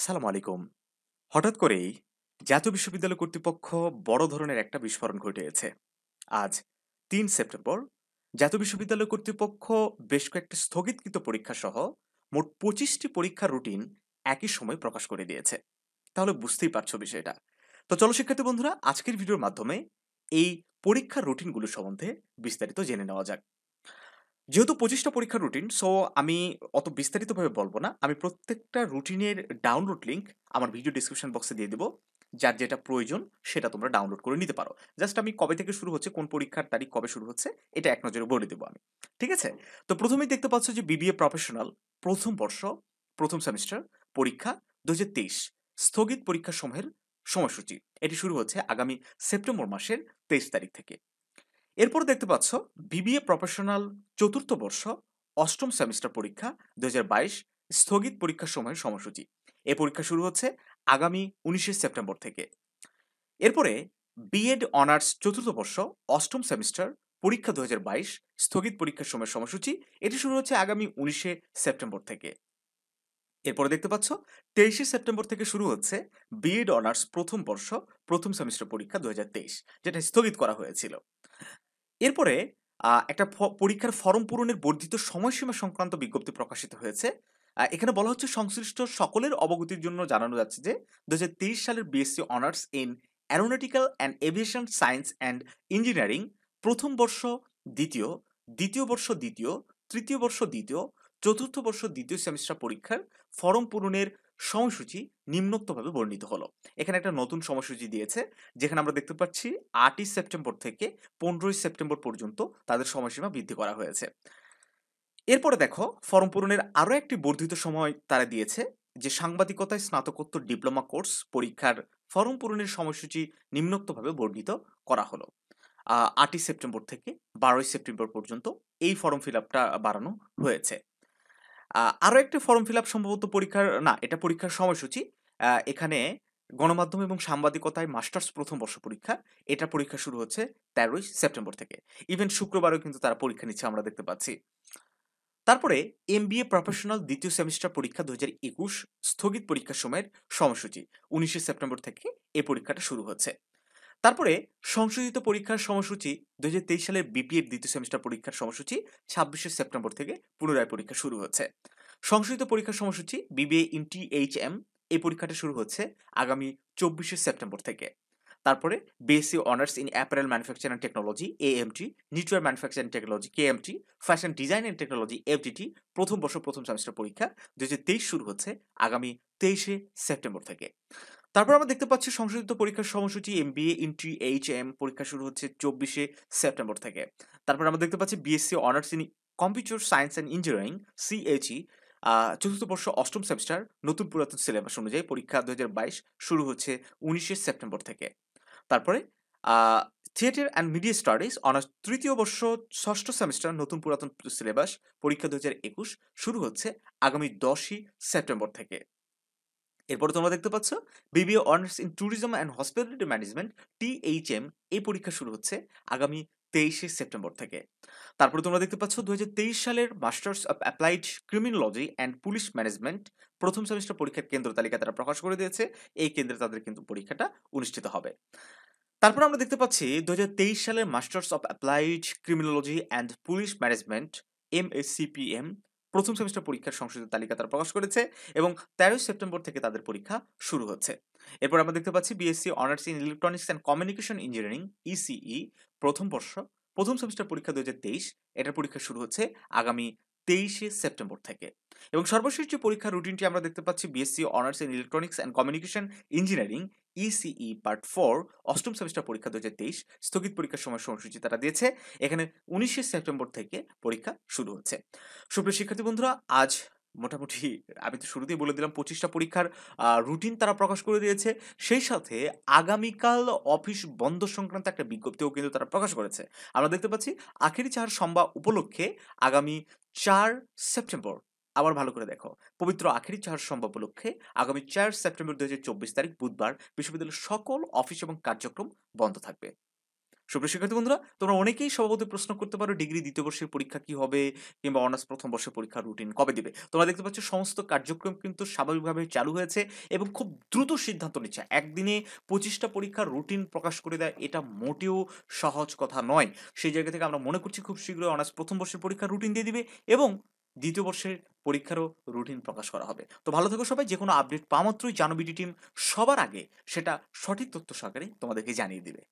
আসসালামু আলাইকুম। হঠাৎ করেই জাতীয় বিশ্ববিদ্যালয় কর্তৃপক্ষ বড় ধরনের একটা বিস্ফোরণ ঘটিয়েছে। আজ ৩ সেপ্টেম্বর জাতীয় বিশ্ববিদ্যালয় কর্তৃপক্ষ বেশ কয়েকটি স্থগিতকৃত পরীক্ষা সহ মোট ২৫টি পরীক্ষার রুটিন একই সময় প্রকাশ করে দিয়েছে। তাহলে বুঝতেই পারছো বিষয়টা। তো চলো শিক্ষার্থী বন্ধুরা, আজকের ভিডিওর মাধ্যমে এই পরীক্ষার রুটিনগুলো সম্বন্ধে বিস্তারিত জেনে নেওয়া যাক। যেহেতু ২৫টা পরীক্ষার রুটিন, সো আমি অত বিস্তারিতভাবে বলব না। আমি প্রত্যেকটা রুটিনের ডাউনলোড লিংক আমার ভিডিও ডেসক্রিপশন বক্সে দিয়ে দেব। যার যেটা প্রয়োজন সেটা তোমরা ডাউনলোড করে নিতে পারো। জাস্ট আমি কবে থেকে শুরু হচ্ছে, কোন পরীক্ষার তারিখ কবে শুরু হচ্ছে, এটা এক নজরে বলে দেব আমি। ঠিক আছে? তো প্রথমেই দেখতে পাচ্ছ যে বিবিএ প্রফেশনাল প্রথম বর্ষ, প্রথম সেমিস্টার পরীক্ষা ২০২৩ স্থগিত পরীক্ষা সমূহের সময়সূচি। এটি শুরু হচ্ছে আগামী সেপ্টেম্বর মাসের ২৩ তারিখ থেকে। এরপর দেখতে পাচ্ছ বিবিএ প্রফেশনাল চতুর্থ বর্ষ অষ্টম সেমিস্টার পরীক্ষা ২০২২ স্থগিত পরীক্ষার সময়ের সময়সূচি। এই পরীক্ষা শুরু হচ্ছে আগামী ১৯শে সেপ্টেম্বর থেকে। এরপরে বিএড অনার্স চতুর্থ বর্ষ অষ্টম সেমিস্টার পরীক্ষা ২০২২ স্থগিত পরীক্ষার সময়ের সময়সূচি। এটি শুরু হচ্ছে আগামী ১৯শে সেপ্টেম্বর থেকে। এরপরে দেখতে পাচ্ছ ২৩শে সেপ্টেম্বর থেকে শুরু হচ্ছে বিএড অনার্স প্রথম বর্ষ প্রথম সেমিস্টার পরীক্ষা ২০২৩, যেটা স্থগিত করা হয়েছিল। এরপরে একটা পরীক্ষার ফরম পূরণের বর্ধিত সময়সীমা সংক্রান্ত বিজ্ঞপ্তি প্রকাশিত হয়েছে। এখানে বলা হচ্ছে সংশ্লিষ্ট সকলের অবগতির জন্য জানানো যাচ্ছে যে ২০২৩ সালের BSc honours in aeronautical and aviation science and engineering প্রথম বর্ষ দ্বিতীয়, দ্বিতীয় বর্ষ দ্বিতীয়, তৃতীয় বর্ষ দ্বিতীয়, চতুর্থ বর্ষ দ্বিতীয় সেমিস্টার পরীক্ষার ফরম পূরণের সময়সূচি নিম্নোক্তভাবে বর্ণিত হলো। এখানে একটা নতুন সময়সূচি দিয়েছে, যেখানে আমরা দেখতে পাচ্ছি ৮ই সেপ্টেম্বর থেকে ১৫ই সেপ্টেম্বর পর্যন্ত তাদের সময়সীমা বৃদ্ধি করা হয়েছে। এরপরে দেখো ফরম পূরণের আরো একটি বর্ধিত সময় তারা দিয়েছে, যে সাংবাদিকতায় স্নাতকোত্তর ডিপ্লোমা কোর্স পরীক্ষার ফরম পূরণের সময়সূচি নিম্নোক্তভাবে বর্ণিত করা হলো। ৮ই সেপ্টেম্বর থেকে ১২ই সেপ্টেম্বর পর্যন্ত এই ফর্ম ফিল আপটা বাড়ানো হয়েছে। আরো একটা ফর্ম ফিল আপ সম্ভবত পরীক্ষার না, এটা পরীক্ষার সময়সূচি। এখানে গণমাধ্যম এবং সাংবাদিকতায় মাস্টার্স প্রথম বর্ষ পরীক্ষা, এটা পরীক্ষা শুরু হচ্ছে ১৩ই সেপ্টেম্বর থেকে। ইভেন শুক্রবারেও কিন্তু তারা পরীক্ষা নিচ্ছে আমরা দেখতে পাচ্ছি। তারপরে এমবিএ প্রফেশনাল দ্বিতীয় সেমিস্টার পরীক্ষা ২০২১ স্থগিত পরীক্ষার সময়ের সময়সূচি ১৯শে সেপ্টেম্বর থেকে এই পরীক্ষাটা শুরু হচ্ছে। তারপরে সংশোধিত পরীক্ষার সময়সূচি ২০২৩ সালের বিপিএড দ্বিতীয় সেমিস্টার পরীক্ষার সময়সূচি ২৬শে সেপ্টেম্বর থেকে পুনরায় পরীক্ষা শুরু হচ্ছে। সংশোধিত পরীক্ষার সময়সূচি বিবিএ ইন টিএইচএম, এই পরীক্ষাটা শুরু হচ্ছে আগামী ২৪শে সেপ্টেম্বর থেকে। তারপরে BSc honours in apparel manufacture and technology AMT, knitwear manufacture and technology KMT, fashion design and technology FDT প্রথম বর্ষ প্রথম সেমিস্টার পরীক্ষা ২০২৩ শুরু হচ্ছে আগামী ২৩শে সেপ্টেম্বর থেকে। তারপর আমরা দেখতে পাচ্ছি সংশোধিত পরীক্ষার সময়সূচি এমবিএ ইন টিএইচএম পরীক্ষা শুরু হচ্ছে ২৪শে সেপ্টেম্বর থেকে। তারপর আমরা দেখতে পাচ্ছি BSc honours in computer science and engineering CHE চতুর্থ বর্ষ অষ্টম সেমিস্টার নতুন পুরাতন সিলেবাস অনুযায়ী পরীক্ষা ২০২২ শুরু হচ্ছে ১৯শে সেপ্টেম্বর থেকে। তারপরে আ theatre and media studies honours তৃতীয় বর্ষ ষষ্ঠ সেমিস্টার নতুন পুরাতন সিলেবাস পরীক্ষা ২০২১ শুরু হচ্ছে আগামী ১০ই সেপ্টেম্বর থেকে। এরপরে তোমরা দেখতে পাচ্ছ BBA honours in tourism and hospitality management THM, এই পরীক্ষা শুরু হচ্ছে আগামী ২৩শে সেপ্টেম্বর থেকে। তারপরে তোমরা দেখতে পাচ্ছ ২০২৩ সালের masters of applied criminology and police management প্রথম সেমিস্টার পরীক্ষার কেন্দ্র তালিকা তারা প্রকাশ করে দিয়েছে। এই কেন্দ্রে তাদের কিন্তু পরীক্ষাটা অনুষ্ঠিত হবে। তারপর আমরা দেখতে পাচ্ছি ২০২৩ সালের masters of applied criminology and police management MSCPM প্রথম সেমিস্টার পরীক্ষার সংশোধিত তালিকা তারা প্রকাশ করেছে এবং ১৩ সেপ্টেম্বর থেকে তাদের পরীক্ষা শুরু হচ্ছে। এরপর আমরা দেখতে পাচ্ছি BSc honours in electronics and communication engineering ECE প্রথম বর্ষ প্রথম সেমিস্টার পরীক্ষা ২০২৩, এটার পরীক্ষা শুরু হচ্ছে আগামী ২৩শে সেপ্টেম্বর থেকে। এবং সর্বশেষ যে পরীক্ষার রুটিনটি আমরা দেখতে পাচ্ছি BSc honours in electronics and communication engineering ECE part ৪ অষ্টম সেমিস্টার পরীক্ষা ২০২৩ স্থগিত পরীক্ষার সময়সূচি তারা দিয়েছে। এখানে ১৯শে সেপ্টেম্বর থেকে পরীক্ষা শুরু হচ্ছে। সুপ্রিয় শিক্ষার্থী বন্ধুরা, আজ মোটামুটি আমি তো শুরুতেই বলে দিলাম ২৫টা পরীক্ষার রুটিন তারা প্রকাশ করে দিয়েছে। সেই সাথে আগামীকাল অফিস বন্ধ সংক্রান্ত একটা বিজ্ঞপ্তিও কিন্তু তারা প্রকাশ করেছে। আমরা দেখতে পাচ্ছি আখেরি চার সোমবার উপলক্ষে আগামী ৪ সেপ্টেম্বর, আবার ভালো করে দেখো, পবিত্র আখেরি চার সোমবার উপলক্ষে আগামী ৪ সেপ্টেম্বর ২০২৪ তারিখ বুধবার বিশ্ববিদ্যালয়ের সকল অফিস এবং কার্যক্রম বন্ধ থাকবে। সুপ্রিয় শিক্ষার্থী বন্ধুরা, তোমরা অনেকেই স্বভাবতই প্রশ্ন করতে পারো ডিগ্রি ২য় বর্ষের পরীক্ষা কি হবে? কিংবা অনার্স ১ম বর্ষের পরীক্ষার রুটিন কবে দিবে? তোমরা দেখতে পাচ্ছ সমস্ত কার্যক্রম কিন্তু স্বাভাবিকভাবে চালু হয়েছে এবং খুব দ্রুত সিদ্ধান্ত নিচ্ছে। একদিনে ২৫ টা পরীক্ষার রুটিন প্রকাশ করে দেয় এটা মোটেও সহজ কথা নয়। সেই জায়গা থেকে আমরা মনে করছি খুব শীঘ্রই অনার্স ১ম বর্ষের পরীক্ষার রুটিন দিয়ে দিবে এবং ২য় বর্ষের পরীক্ষারও রুটিন প্রকাশ করা হবে। তো ভালো থেকো সবাই। যেকোনো আপডেট পাওয়া মাত্রই জানো বিডি টিম সবার আগে সেটা সঠিক তথ্য সহকারে তোমাদেরকে জানিয়ে দিবে।